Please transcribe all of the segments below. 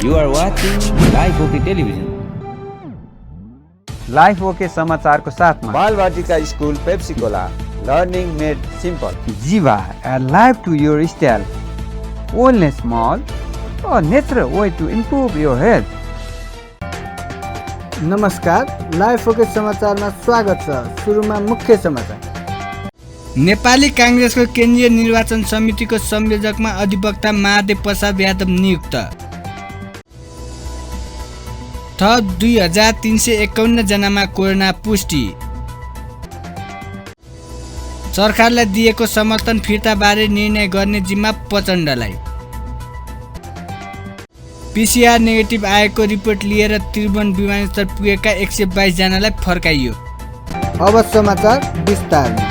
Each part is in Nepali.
You are watching Live OK Television. Life okay समाचारको साथमा Balvatika school Pepsicola learning made simple Jiva life to your style wellness mall a natural way to improve your health. नमस्कार, लाइफ ओके समाचारमा स्वागत छ। सुरुमा मुख्य समाचार। नेपाली कांग्रेसको केन्द्रीय निर्वाचन समितिको संयोजकमा अधिवक्ता महादेव प्रसाद यादव नियुक्त। थप 2351 जनामा कोरोना पुष्टि। सरकारलाई दिएको समर्थन फिर्ताबारे निर्णय गर्ने जिम्मा प्रचण्डलाई। पीसीआर नेगेटिभ आएको रिपोर्ट लिएर त्रिभुवन विमानस्थल पुगेका 122 जनालाई फर्काइयो। अब समाचार विस्तारमा।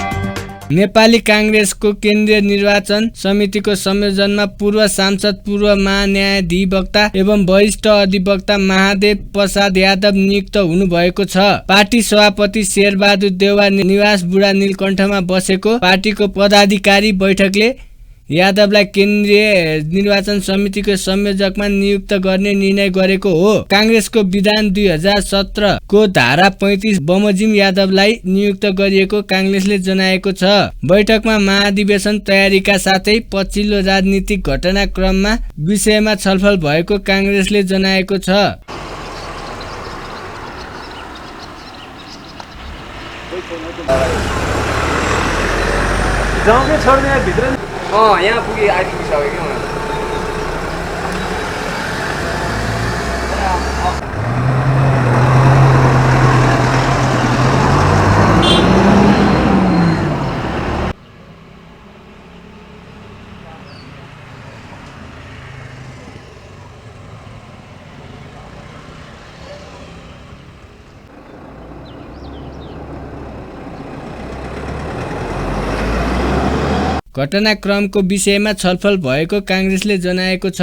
नेपाली कांग्रेसको केन्द्रीय निर्वाचन समितिको संयोजनमा पूर्व सांसद, पूर्व महान्यायाधिवक्ता एवं वरिष्ठ अधिवक्ता महादेव प्रसाद यादव नियुक्त हुनुभएको छ। पार्टी सभापति शेरबहादुर देउवा निवास बुढा नीलकण्ठमा बसेको पार्टीको पदाधिकारी बैठकले यादवलाई केन्द्रीय निर्वाचन समितिको संयोजकमा नियुक्त गर्ने निर्णय गरेको हो। कांग्रेसको विधान 2017 को धारा 35 बमोजिम यादवलाई नियुक्त गरिएको कांग्रेसले जनाएको छ। बैठकमा महाधिवेशन तयारीका साथै पछिल्लो राजनीतिक घटनाक्रममा विषयमा छलफल भएको कांग्रेसले जनाएको छ। यहाँ पुगे आइपुगिसक्यो क्या। घटनाक्रमको विषयमा छलफल भएको कांग्रेसले जनाएको छ।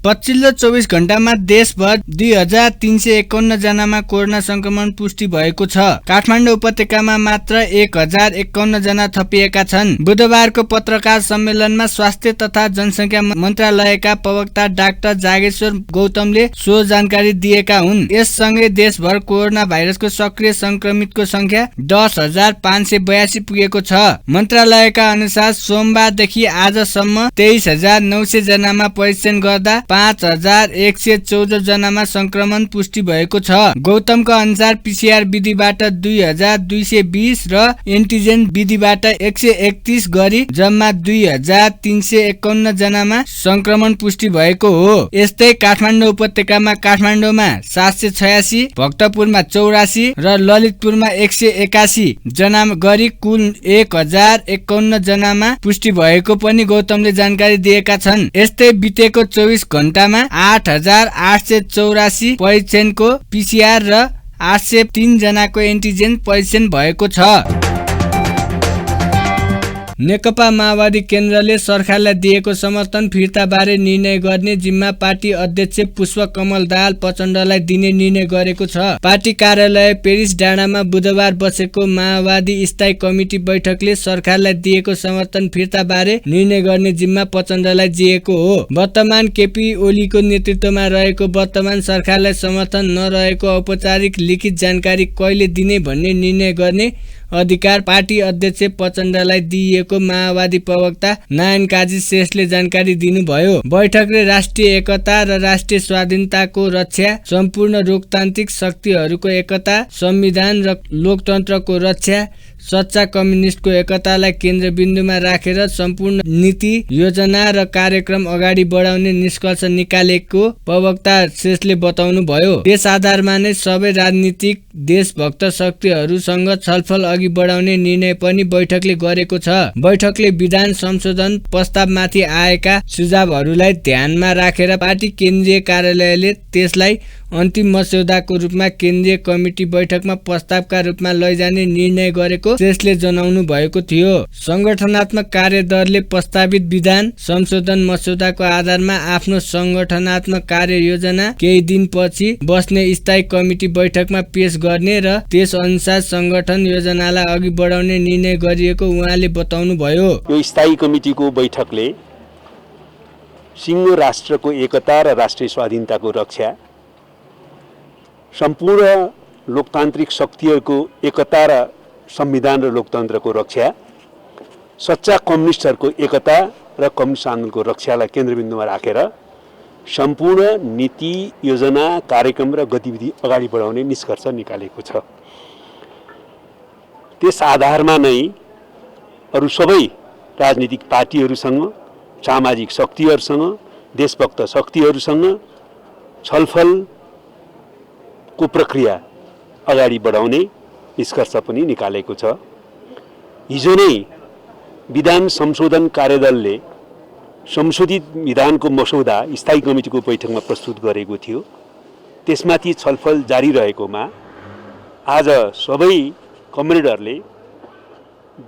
पछिल्लो 24 घण्टामा देशभर 2351 जनामा कोरोना संक्रमण पुष्टि भएको छ। काठमाडौँ उपत्यकामा मात्र 1051 जना थपिएका छन्। बुधबारको पत्रकार सम्मेलनमा स्वास्थ्य तथा जनसंख्या मन्त्रालयका प्रवक्ता डाक्टर जागेश्वर गौतमले सो जानकारी दिएका हुन्। यससँगै देशभर कोरोना भाइरसको सक्रिय संक्रमितको संख्या 10,582 पुगेको छ। मन्त्रालयका अनुसार सोमबारदेखि आजसम्म 23,900 जनामा परीक्षण गर्दा 5,114 जनामा संक्रमण पुष्टि भएको छ। गौतमका अनुसार पीसीआर विधिबाट 2,220 र एन्टिजेन विधिबाट 131 गरी जम्मा 2,351 जनामा संक्रमण पुष्टि भएको हो। यस्तै काठमाडौँ उपत्यकामा काठमाडौँमा 786, भक्तपुरमा 84 र ललितपुरमा 181 जना गरी कुल 1,051 जनामा पुष्टि भएको पनि गौतमले जानकारी दिएका छन्। यस्तै बितेको 24 घण्टामा 8,884 परीक्षणको पीसीआर र 803 जनाको एन्टिजेन परीक्षण भएको छ। नेकपा माओवादी केन्द्रले सरकारलाई दिएको समर्थन फिर्ताबारे निर्णय गर्ने जिम्मा पार्टी अध्यक्ष पुष्पकमल दाहाल प्रचण्डलाई दिने निर्णय गरेको छ। पार्टी कार्यालय पेरिस डाँडामा बुधबार बसेको माओवादी स्थायी कमिटी बैठकले सरकारलाई दिएको समर्थन फिर्ताबारे निर्णय गर्ने जिम्मा प्रचण्डलाई दिएको हो। वर्तमान केपी ओलीको नेतृत्वमा रहेको वर्तमान सरकारलाई समर्थन नरहेको औपचारिक लिखित जानकारी कहिले दिने भन्ने निर्णय गर्ने अधिकार पार्टी अध्यक्ष प्रचण्डलाई दिइएको माओवादी प्रवक्ता नारायण काजी श्रेष्ठले जानकारी दिनुभयो। बैठकले राष्ट्रिय एकता र राष्ट्रिय स्वाधीनताको रक्षा, सम्पूर्ण लोकतान्त्रिक शक्तिहरूको एकता, संविधान र लोकतन्त्रको रक्षा, सच्चा कम्युनिस्टको एकतालाई केन्द्रबिन्दुमा राखेर सम्पूर्ण नीति, योजना र कार्यक्रम अगाडि बढाउने निष्कर्ष निकालेको प्रवक्ता श्रेष्ठले बताउनु भयो। त्यस आधारमा नै सबै राजनीतिक देशभक्त शक्तिहरूसँग छलफल अघि बढाउने निर्णय पनि बैठकले गरेको छ। बैठकले विधान संशोधन प्रस्तावमाथि आएका सुझावहरूलाई ध्यानमा राखेर पार्टी केन्द्रीय कार्यालयले त्यसलाई अन्तिम मस्यौदाको रूपमा केन्द्रीय कमिटी बैठकमा प्रस्तावका रूपमा लैजाने निर्णय गरेको श्रेष्ठले जनाउनु भएको थियो। संगठनात्मक कार्यदलले प्रस्तावित विधान संशोधन मस्यौदाको आधारमा आफ्नो संगठनात्मक कार्ययोजना केही दिनपछि बस्ने स्थायी कमिटी बैठकमा पेश गर्ने र त्यस अनुसार संगठन योजनालाई अघि बढाउने निर्णय गरिएको उहाँले बताउनु भयो। यो स्थायी कमिटीको बैठकले सिङ्गो राष्ट्रको एकता र राष्ट्रिय स्वाधीनताको रक्षा, सम्पूर्ण लोकतान्त्रिक शक्तिहरूको एकता र संविधान र लोकतन्त्रको रक्षा, सच्चा कम्युनिस्टहरूको एकता र कम्युनिस्ट आन्दोलनको रक्षालाई केन्द्रबिन्दुमा राखेर सम्पूर्ण नीति, योजना, कार्यक्रम र गतिविधि अगाडि बढाउने निष्कर्ष निकालेको छ। त्यस आधारमा नै अरू सबै राजनीतिक पार्टीहरूसँग, सामाजिक शक्तिहरूसँग, देशभक्त शक्तिहरूसँग छलफलको प्रक्रिया अगाडि बढाउने निष्कर्ष पनि निकालेको छ। हिजो नै विधान संशोधन कार्यदलले संशोधित विधानको मसौदा स्थायी कमिटीको बैठकमा प्रस्तुत गरेको थियो। त्यसमाथि छलफल जारी रहेकोमा आज सबै कमरेडरले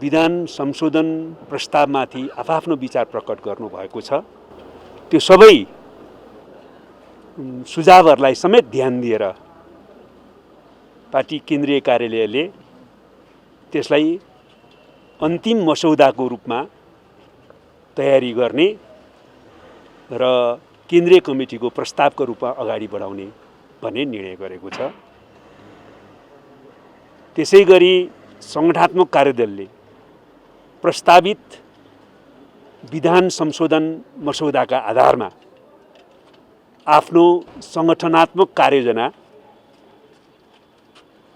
विधान संशोधन प्रस्तावमाथि आफ्नो विचार प्रकट गर्नुभएको छ। त्यो सबै सुझावहरूलाई समेत ध्यान दिएर पार्टी केन्द्रीय कार्यालयले त्यसलाई अन्तिम मसौदाको रूपमा तयारी गर्ने र केन्द्रीय कमिटीको प्रस्तावको रूपमा अगाडि बढाउने भन्ने निर्णय गरेको छ। त्यसैगरी संगठनात्मक कार्यदलले प्रस्तावित विधान संशोधन मसौदाका आधारमा आफ्नो संगठनात्मक कार्ययोजना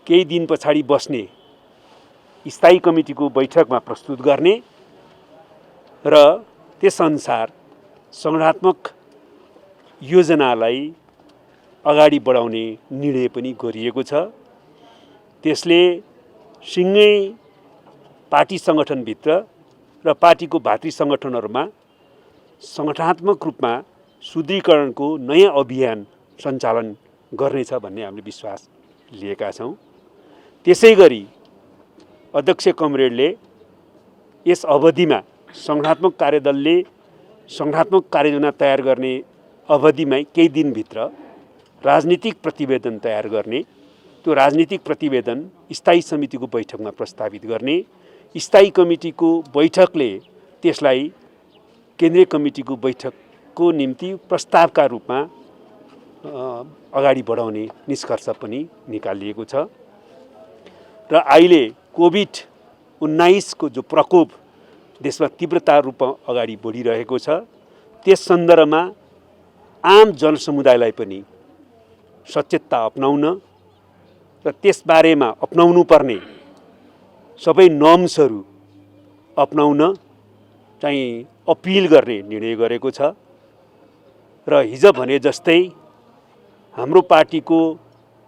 केही दिन पछाडि बस्ने स्थायी कमिटीको बैठकमा प्रस्तुत गर्ने र त्यसअनुसार संगठनात्मक योजनालाई अगाडि बढाउने निर्णय पनि गरिएको छ। त्यसले सिँगै पार्टी सङ्गठनभित्र र पार्टीको भातृ सङ्गठनहरूमा संगठनात्मक रूपमा सुदृढीकरणको नयाँ अभियान सञ्चालन गर्नेछ भन्ने हामीले विश्वास लिएका छौँ। त्यसैगरी अध्यक्ष कमरेडले यस अवधिमा संगठनात्मक कार्यदलले संगठनात्मक कार्ययोजना तयार गर्ने अवधिमै केही दिनभित्र राजनीतिक प्रतिवेदन तयार गर्ने, त्यो राजनीतिक प्रतिवेदन स्थायी समितिको बैठकमा प्रस्तावित गर्ने, स्थायी कमिटीको बैठकले त्यसलाई केन्द्रीय कमिटीको बैठकको निम्ति प्रस्तावका रूपमा अगाडि बढाउने निष्कर्ष पनि निकालिएको छ। र अहिले कोभिड-19 को जो प्रकोप देशमा तीव्रता रूपमा अगाडि बढिरहेको छ, त्यस सन्दर्भमा आम जनसमुदायलाई पनि सचेतता अपनाउन र त्यसबारेमा अपनाउनु पर्ने सबै नर्म्सहरू अपनाउन चाहिँ अपिल गर्ने निर्णय गरेको छ। र हिजो भने जस्तै हाम्रो पार्टीको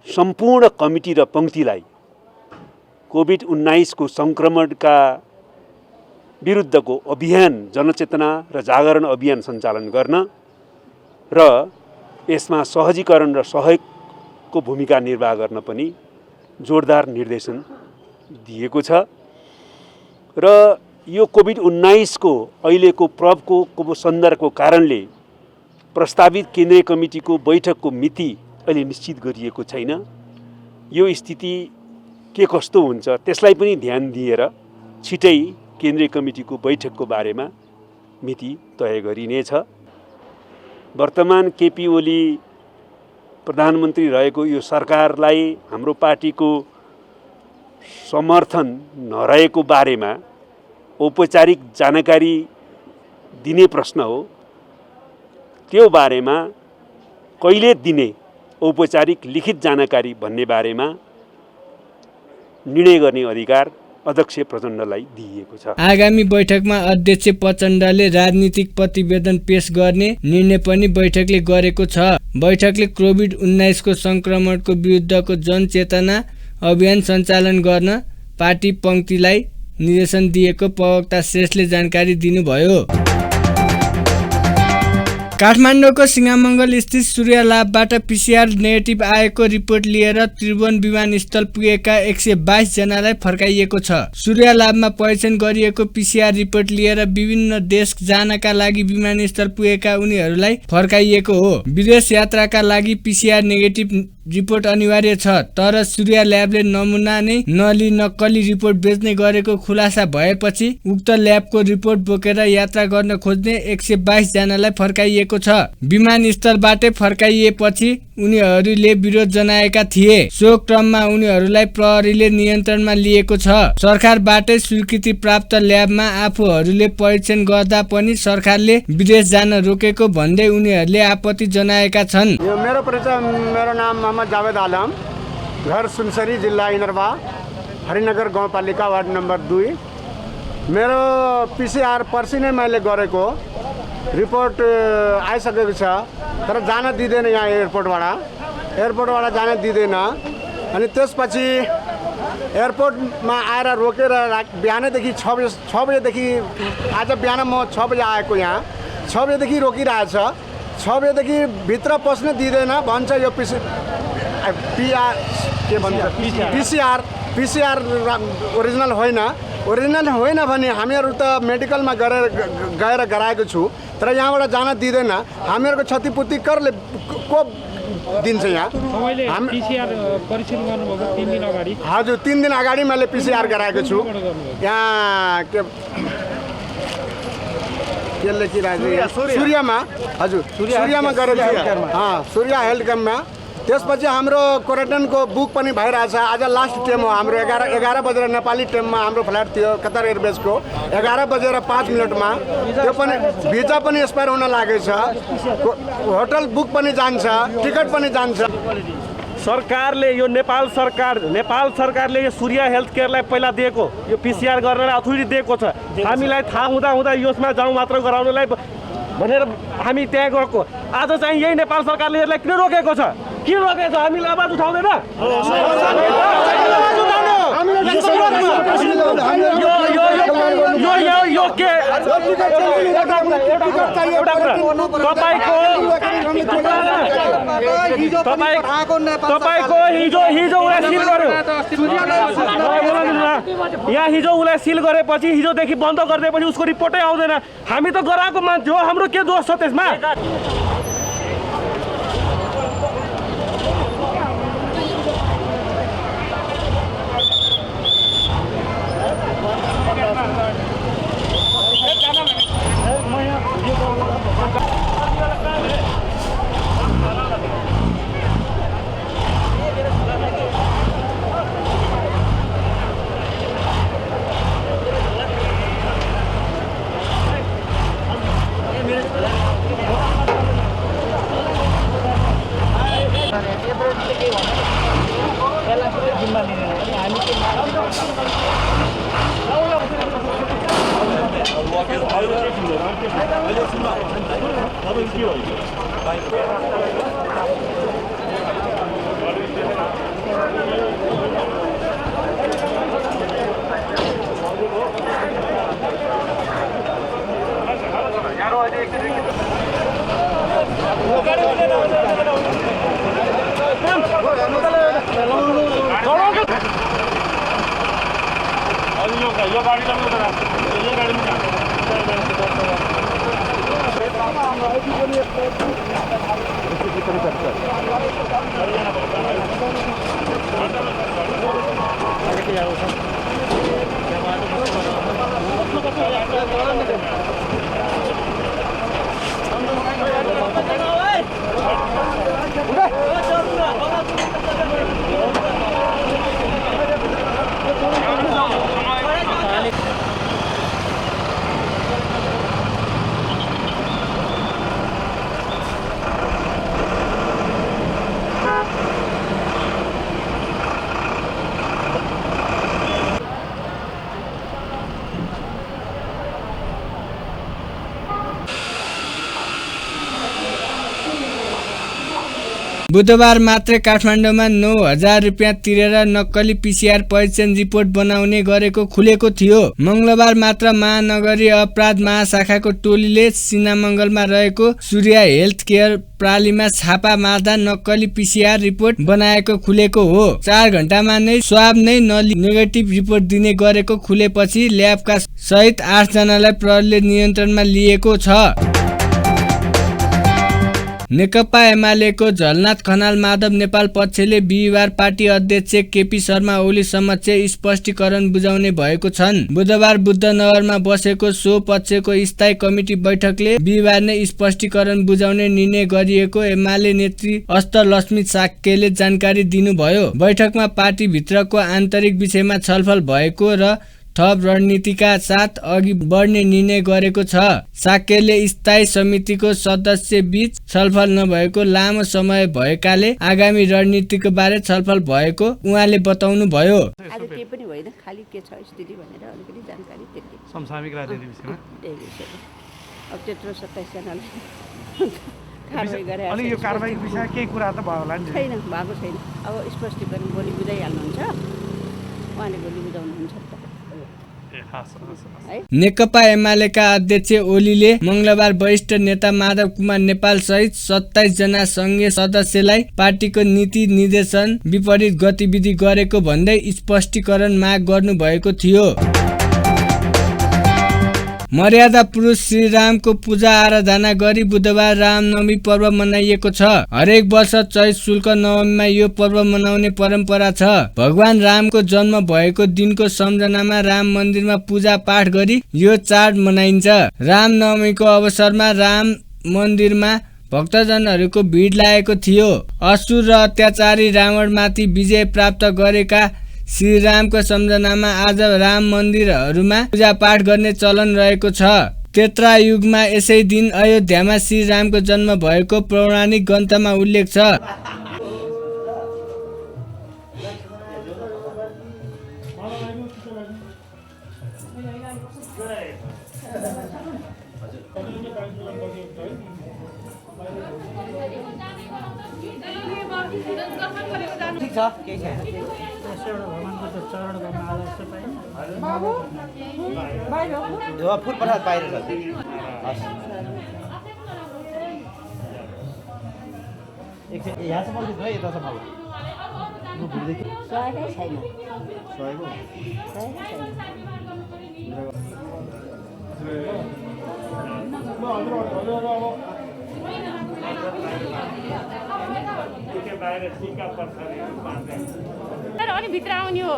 सम्पूर्ण कमिटी र पङ्क्तिलाई कोभिड-19 को सङ्क्रमणका विरुद्धको अभियान, जनचेतना र जागरण अभियान सञ्चालन गर्न र यसमा सहजीकरण र सहयोगको भूमिका निर्वाह गर्न पनि जोरदार निर्देशन दिएको छ। र यो कोभिड-19 को अहिलेको प्रभावको सन्दर्भको कारणले प्रस्तावित केन्द्रीय कमिटीको बैठकको मिति अहिले निश्चित गरिएको छैन। यो स्थिति के कस्तो हुन्छ त्यसलाई पनि ध्यान दिएर छिटै केन्द्रीय कमिटीको बैठकको बारेमा मिति तय गरिनेछ। वर्तमान केपी ओली प्रधानमन्त्री रहेको यो सरकारलाई हाम्रो पार्टीको समर्थन नरहेको बारेमा औपचारिक जानकारी दिने प्रश्न हो। त्यो बारेमा कहिले दिने औपचारिक लिखित जानकारी भन्ने बारेमा निर्णय गर्ने अधिकार अध्यक्ष प्रचण्डलाई दिइएको छ। आगामी बैठकमा अध्यक्ष प्रचण्डले राजनीतिक प्रतिवेदन पेश गर्ने निर्णय पनि बैठकले गरेको छ। बैठकले कोभिड-19 को सङ्क्रमणको विरुद्धको जनचेतना अभियान सञ्चालन गर्न पार्टी पङ्क्तिलाई निर्देशन दिएको प्रवक्ता श्रेष्ठले जानकारी दिनुभयो। काठमाडौँको सिंहमङ्गल स्थित सूर्य ल्याबबाट पीसीआर नेगेटिभ आएको रिपोर्ट लिएर त्रिभुवन विमानस्थल पुगेका 122 जनालाई फर्काइएको छ। सूर्य ल्याबमा परीक्षण गरिएको पीसीआर रिपोर्ट लिएर विभिन्न देश जानका लागि विमानस्थल पुगेका उनीहरूलाई फर्काइएको हो। विदेश यात्राका लागि पीसीआर नेगेटिभ रिपोर्ट अनिवार्य छ, तर सूर्य ल्याबले नमुना नै नलिई नक्कली रिपोर्ट बेच्ने गरेको खुलासा भएपछि उक्त ल्याबको रिपोर्ट बोकेर यात्रा गर्न खोज्ने 122 जनालाई फर्काइएको जनाइएको छ। विमानस्थलबाटै फर्काइएपछि उनीहरूले विरोध जनाएका थिए। सो क्रममा उनीहरूलाई प्रहरीले नियन्त्रणमा लिएको छ। सरकारबाटै स्वीकृति प्राप्त ल्याबमा आफूहरूले परीक्षण गर्दा पनि सरकारले विदेश जान रोकेको भन्दै उनीहरूले आपत्ति जनाएका छन्। मेरो परिचय, मेरो नाम मोहम्मद जावेद आलम, घर सुनसरी, जिल्ला इनरवा, हरिनगर गाउँपालिका, वार्ड नम्बर 2। मेरो PCR पर्सि नै मैले गरेको, रिपोर्ट आइसकेको छ, तर जान दिँदैन यहाँ एयरपोर्टबाट जान दिँदैन। अनि त्यसपछि एयरपोर्टमा आएर रोकेर बिहानैदेखि 6 बजेदेखि, आज बिहान म 6 बजे आएको, यहाँ 6 बजेदेखि रोकिरहेछ। 6 बजेदेखि भित्र पस्न दिँदैन भन्छ। यो PCR ओरिजिनल होइन भने हामीहरू त मेडिकलमा गएर गराएको छु, तर यहाँबाट जान दिँदैन। हामीहरूको क्षतिपूर्ति को दिन्छ यहाँ? हजुर, 3 दिन अगाडि मैले PCR गराएको छु। यहाँ के लेखिरहेको सूर्यमा, हजुर सूर्यमा गरेको छु, सूर्य हेल्थ क्याम्पमा। त्यसपछि हाम्रो क्वारेन्टाइनको बुक पनि भइरहेछ। आज लास्ट टाइम हो हाम्रो, 11 बजेर नेपाली टाइममा हाम्रो फ्लाइट थियो कतार एयरवेजको, 11 बजेर 5 मिनटमा। त्यो पनि भिजा पनि एक्सपायर हुन लागेको छ, होटल बुक पनि जान्छ, टिकट पनि जान्छ। सरकारले यो नेपाल सरकारले यो सूर्य हेल्थ केयरलाई पहिला दिएको यो PCR गर्नलाई अथोरिटी दिएको छ। हामीलाई थाहा हुँदा यसमा जाउँ मात्र गराउनलाई भनेर हामी त्यहाँ गएको। आज चाहिँ यही नेपाल सरकारले यसलाई किन रोकेको छ? हामीलाई आवाज उठाउँदैन? तपाईँको हिजो उसलाई सिल गरेपछि, हिजोदेखि बन्द गरिदिएपछि उसको रिपोर्टै आउँदैन। हामी त गराएको मान्छे हो, हाम्रो के दोष छ त्यसमा? बुधबार मात्रै काठमाडौँमा 9,000 रुपियाँ तिरेर नक्कली PCR परीक्षण रिपोर्ट बनाउने गरेको खुलेको थियो। मंगलबार मात्र महानगरीय अपराध महाशाखाको टोलीले सिनामंगलमा रहेको सूर्य हेल्थ केयर प्रालीमा छापा मार्दा नक्कली PCR रिपोर्ट बनाएको खुलेको हो। 4 घण्टामा नै स्वाब नै नलिई नेगेटिभ रिपोर्ट दिने गरेको खुलेपछि ल्याबका सहित 8 जनालाई प्रहरीले नियन्त्रणमा लिएको छ। नेकपा एमालेको झलनाथ खनाल माधव नेपाल पक्षले बिहिबार पार्टी अध्यक्ष केपी शर्मा ओली समक्ष स्पष्टीकरण बुझाउने भएको छन्। बुधबार बुद्धनगरमा बसेको सो पक्षको स्थायी कमिटी बैठकले बिहिबार नै स्पष्टीकरण बुझाउने निर्णय गरिएको एमाले नेत्री अष्टलक्ष्मी साक्यले जानकारी दिनुभयो। बैठकमा पार्टी भित्रको आन्तरिक विषयमा छलफल भएको र थप रणनीतिका साथ अघि बढ्ने निर्णय गरेको छ। साक्यले स्थायी समितिको सदस्य बीच छलफल नभएको लामो समय भएकाले आगामी रणनीतिको बारे छलफल भएको उहाँले बताउनु भयो। आज केही पनि होइन, खाली के छ स्थिति भनेर अलिकति जानकारी त्यति समसामयिक राजनीति विषयमा अब त्यत्रो 27 जनालाई कारबाही गरे अनि यो कारबाहीको विषयमा केही कुरा त भयो होला नि? छैन, भएको छैन। अब स्पष्टीकरण भोलि बुझाइहाल्नुहुन्छ, उहाँले भोलि बुझाउनुहुन्छ त। नेकपा एमालेका अध्यक्ष ओलीले मंगलबार वरिष्ठ नेता माधव कुमार नेपाल सहित 27 जना संघीय सदस्यलाई पार्टीको नीति निर्देशन विपरीत गतिविधि गरेको भन्दै स्पष्टीकरण माग गर्नु भएको थियो। मर्यादा पुरुष श्रीरामको पूजा आराधना गरी बुधबार रामनवमी पर्व मनाइएको छ। हरेक वर्ष चैत शुक्ल नवमीमा यो पर्व मनाउने परम्परा छ। भगवान रामको जन्म भएको दिनको सम्झनामा राम मन्दिरमा पूजा पाठ गरी यो चाड मनाइन्छ। रामनवमीको अवसरमा राम मन्दिरमा भक्तजनहरूको भिड लागेको थियो। असुर र अत्याचारी रावणमाथि विजय प्राप्त गरेका श्रीरामको सम्झनामा आज राम मन्दिरहरूमा पूजा पाठ गर्ने चलन रहेको छ। त्रेता युगमा यसै दिन अयोध्यामा श्रीरामको जन्म भएको पौराणिक ग्रन्थमा उल्लेख छ। फुल प्रसाद बाहिर छ। यहाँसम्म है, यतासम्म अनि भित्र आउने हो,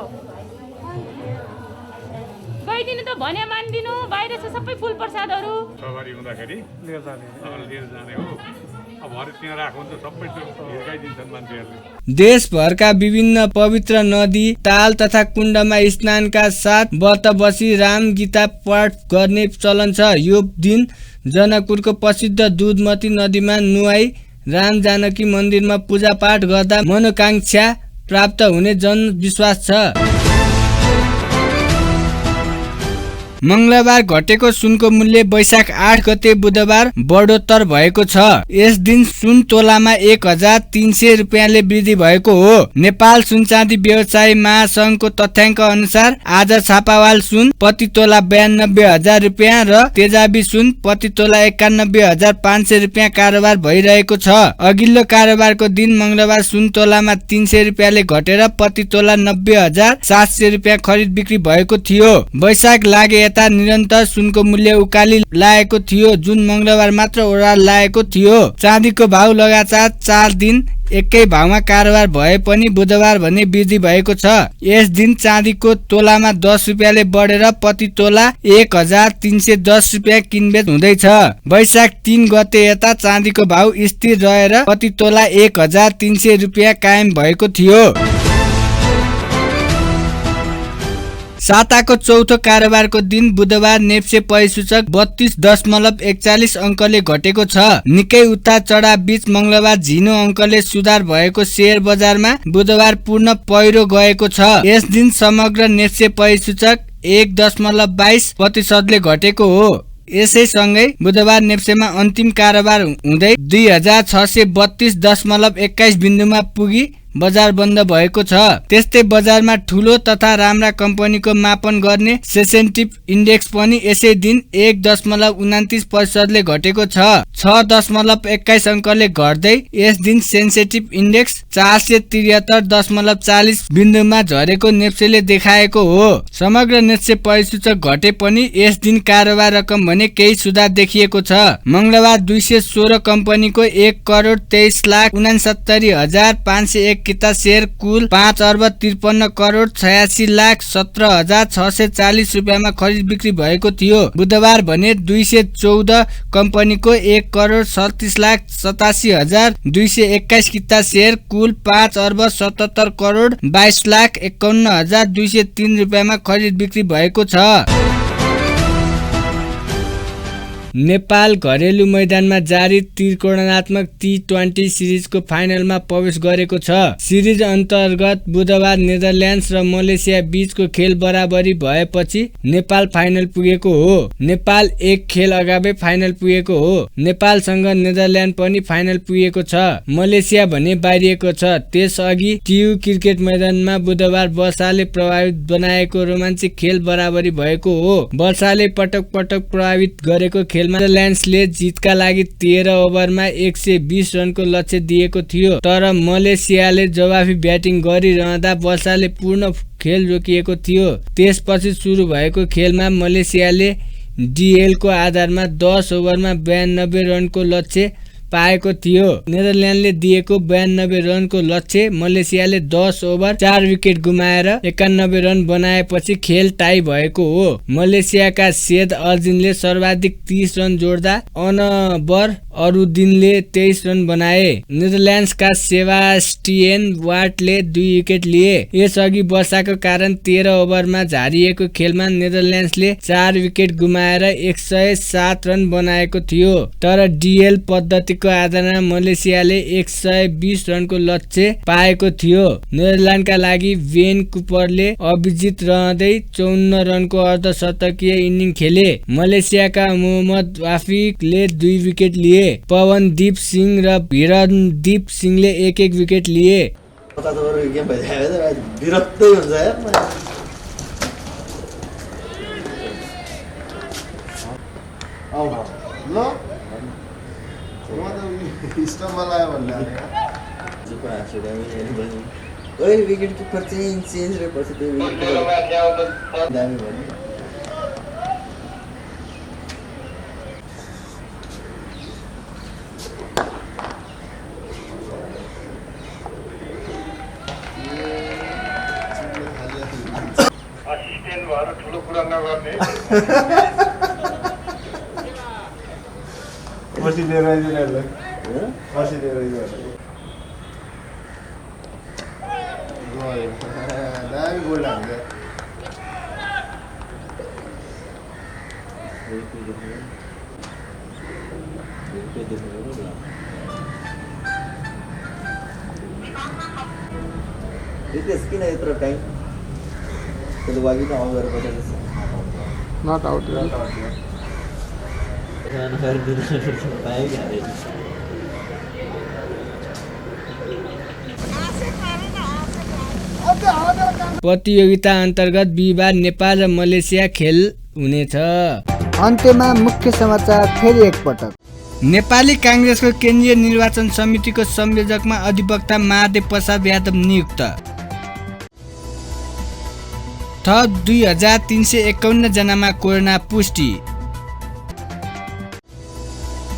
गइदिनु त भने मानिदिनु। बाहिर छ सबै फुल प्रसादहरू सवारी हुँदाखेरि लिएर जाने हो। अब हरेक त्यहाँ राख्नु त सबै हिर्काइदिन्छन् मान्छेहरूले। देशभरका विभिन्न पवित्र नदी, ताल तथा कुण्डमा स्नानका साथ व्रत बसी राम गीता पाठ गर्ने चलन छ। यो दिन जनकपुरको प्रसिद्ध दुधमती नदीमा नुहाई राम जानकी मन्दिरमा पूजा पाठ गर्दा मनोकांक्षा प्राप्त हुने जनविश्वास छ। मंगलबार घटेको सुनको मूल्य वैशाख 8 गते बुधबार बढोत्तर भएको छ। यस दिन सुन तोलामा 1300 रुपियाँले वृद्धि भएको हो। नेपाल सुन चाँदी व्यवसायी महासंघको तथ्याङ्क अनुसार आज छापावाल सुन प्रति तोला 92,000 रुपियाँ र तेजाबी सुन प्रति तोला 91,500 रुपियाँ कारोबार भइरहेको छ। अघिल्लो कारोबारको दिन मंगलबार सुन तोलामा 300 रुपियाँले घटेर प्रति तोला 90,700 रुपियाँ खरिद बिक्री भएको थियो। वैशाख लागे निरन्तर सुनको मूल्य उकाली लागेको थियो, जुन मंगलबार मात्र ओह्राल लागेको थियो। चाँदीको भाउ लगातार 4 दिन एकै भावमा कारोबार भए पनि बुधबार भने वृद्धि भएको छ। यस दिन चाँदीको तोलामा 10 रुपियाँले बढेर प्रति तोला 1310 रुपियाँ किनबेच हुँदैछ। वैशाख 3 गते यता चाँदीको भाउ स्थिर रहेर प्रति तोला 1300 रुपियाँ कायम भएको थियो। साताको चौथो कारोबारको दिन बुधबार नेप्से परिसूचक 32.41 अङ्कले घटेको छ। निकै उतार चढाव बीच मंगलबार झिनो अङ्कले सुधार भएको शेयर बजारमा बुधबार पूर्ण पहिरो गएको छ। यस दिन समग्र नेप्से परिसूचक 1.22% घटेको हो। यसै सँगै बुधबार नेप्सेमा अन्तिम कारोबार हुँदै 2632.21 बिन्दुमा पुगी बजार बन्द भएको छ। त्यस्तै बजारमा ठूलो तथा राम्रा कम्पनीको मापन गर्ने सेन्सेटिभ इन्डेक्स पनि यसै दिन 1.29% ले घटेको छ। 6.21 अङ्कले घट्दै यस दिन सेन्सेटिभ इन्डेक्स 473.40 बिन्दुमा झरेको नेप्सेले देखाएको हो। समग्र नेप्से परिसूचक घटे पनि यस दिन कारोबार रकम भने केही सुधार देखिएको छ। मंगलबार 216 कम्पनीको 1,23,69,501 किता शेयर कुल 5,53,86,17,640 रुपियाँमा खरिद बिक्री भएको थियो। बुधबार भने 214 कम्पनीको 1,37,87,221 किता शेयर कुल 5,77,22,51,203 रुपियाँमा खरिद बिक्री भएको छ। नेपाल घरेलु मैदानमा जारी त्रिकोणात्मक T20 सिरिजको फाइनलमा प्रवेश गरेको छ। सिरिज अन्तर्गत बुधबार नेदरल्यान्ड्स र मलेसिया बीचको खेल बराबरी भएपछि नेपाल फाइनल पुगेको हो। नेपाल एक खेल अगावै फाइनल पुगेको हो। नेपालसँग नेदरल्यान्ड पनि फाइनल पुगेको छ। मलेसिया भने बाहिरिएको छ। त्यसअघि टियु क्रिकेट मैदानमा बुधबार वर्षाले प्रभावित बनाएको रोमाञ्चक खेल बराबरी भएको हो। वर्षाले पटक पटक प्रभावित गरेको नेदरल्यान्ड्सले जितका लागि 13 ओभरमा 120 रनको लक्ष्य दिएको थियो, तर मलेसियाले जवाफी ब्याटिङ गरिरहँदा वर्षाले पूर्ण खेल रोकिएको थियो। त्यसपछि सुरु भएको खेलमा मलेसियाले डिएलको आधारमा 10 ओभरमा 92 रनको लक्ष्य पाएको थियो। नेदरल्यान्डले दिएको 92 रनको लक्ष्य मलेसियाले 10 ओभर 4 विकेट गुमाएर 91 रन बनाएपछि खेल टाई भएको हो। मलेसियाका सेद अर्जिनले सर्वाधिक 30 रन जोड्दा अनबर अरुदिनले 23 रन बनाए। नेदरल्यान्ड्सका सेबास्टियन वाटले 2 विकेट लिए। यसअघि वर्षाको कारण 13 ओभरमा झारिएको खेलमा नेदरल्यान्ड्सले 4 विकेट गुमाएर 107 रन बनाएको थियो, तर डिएल पद्धतिको आधारमा मलेसियाले 120 रनको लक्ष्य पाएको थियो। नेदरल्यान्डका लागि बेन कुपरले अविजित रहँदै 54 रनको अर्धशतकीय इनिङ खेले। मलेसियाका मोहम्मद वाफिकले 2 विकेट लिए। पवनदीप सिंह र भिरनदीप सिंहले 1-1 विकेट लिए। विकेट किपर चेन्ज रहेपछि त्यो दामी भयो। असिस्टेन्ट भएर ठुलो कुरा नगर्ने। पर्सि लिएर आइदिनु पर्सि लिएर आइदिनु दामी गोल हान्छ। किन यत्रो टाइम त्यसले वागी त आउट गरेर बजाउँछ। नट आउट प्रतियोगिता अन्तर्गत बिहिबार नेपाल र मलेसिया खेल हुनेछ। अन्त्यमा मुख्य समाचार फेरि एकपटक। नेपाली काङ्ग्रेसको केन्द्रीय निर्वाचन समितिको संयोजकमा अधिवक्ता महादेव प्रसाद यादव नियुक्त। थप 2351 जनामा कोरोना पुष्टि।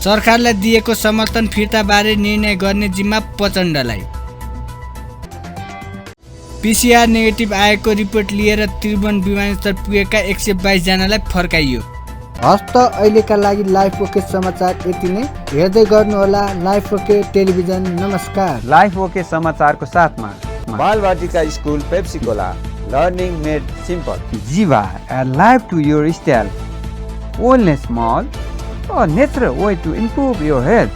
सरकारलाई दिएको समर्थन फिर्ताबारे निर्णय गर्ने जिम्मा प्रचण्डलाई। पीसीआर नेगेटिभ आएको रिपोर्ट लिएर त्रिभुवन विमानस्थल पुगेका 122 जनालाई फर्काइयो। हस्त अहिलेका लागि लाइफ ओके समाचार यति नै। हेर्दै गर्नुहोला लाइफ ओके टेलिभिजन। नमस्कार। लाइफ ओके समाचारको साथमा Balvatika school Pepsicola, learning made simple. Jiva, a life to your style. Wellness Mall, a natural way to improve your health.